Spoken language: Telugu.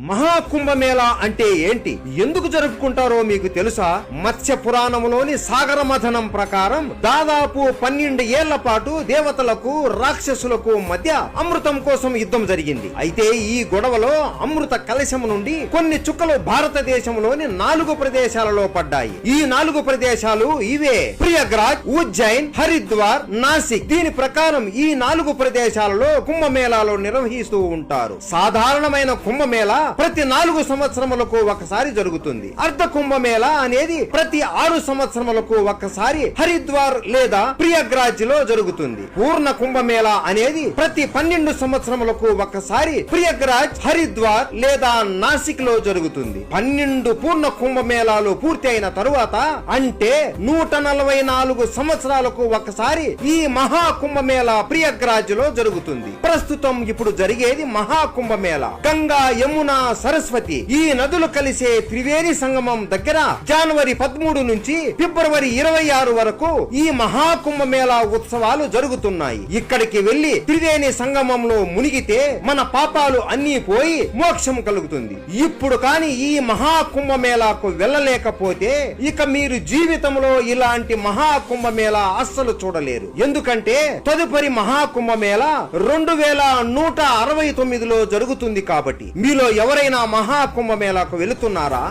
మహాకుంభమేళా అంటే ఏంటి, ఎందుకు జరుపుకుంటారో మీకు తెలుసా? మత్స్య పురాణంలోని సాగర మథనం ప్రకారం దాదాపు 12 ఏళ్ల పాటు దేవతలకు రాక్షసులకు మధ్య అమృతం కోసం యుద్ధం జరిగింది. అయితే ఈ గొడవలో అమృత కలశం నుండి కొన్ని చుక్కలు భారతదేశంలోని 4 ప్రదేశాలలో పడ్డాయి. ఈ 4 ప్రదేశాలు ఇవే: ప్రయాగ్రాజ్, ఉజ్జయిన్, హరిద్వార్, నాసిక్. దీని ప్రకారం ఈ 4 ప్రదేశాలలో కుంభమేళాలు నిర్వహిస్తూ ఉంటారు. సాధారణమైన కుంభమేళా ప్రతి 4 సంవత్సరములకు ఒకసారి జరుగుతుంది. అర్ధ కుంభమేళా అనేది ప్రతి 6 సంవత్సరములకు ఒకసారి హరిద్వార్ లేదా ప్రయాగ్రాజ్ లో జరుగుతుంది. పూర్ణ కుంభమేళా అనేది ప్రతి 12 సంవత్సరములకు ఒకసారి ప్రయాగ్రాజ్, హరిద్వార్ లేదా నాసిక్ లో జరుగుతుంది. 12 పూర్ణ కుంభమేళాలు పూర్తి అయిన తరువాత, అంటే 144 సంవత్సరాలకు ఒకసారి ఈ మహా కుంభమేళా ప్రయాగ్రాజ్ లో జరుగుతుంది. ప్రస్తుతం ఇప్పుడు జరిగేది మహా కుంభమేళా. గంగా, యమున, సరస్వతి ఈ నదులు కలిసే త్రివేణి సంగమం దగ్గర జనవరి 13 నుంచి ఫిబ్రవరి 26 వరకు ఈ మహాకుంభమేళా ఉత్సవాలు జరుగుతున్నాయి. ఇక్కడికి వెళ్లి త్రివేణి సంగమంలో మునిగితే మన పాపాలు అన్నీ పోయి మోక్షం కలుగుతుంది. ఇప్పుడు కాని ఈ మహాకుంభమేళాకు వెళ్ళలేకపోతే ఇక మీరు జీవితంలో ఇలాంటి మహాకుంభమేళా అస్సలు చూడలేరు. ఎందుకంటే తదుపరి మహాకుంభమేళా 2169లో జరుగుతుంది కాబట్టి. మీలో ఎవరైనా మహాకుంభమేళాకు వెళుతున్నారా?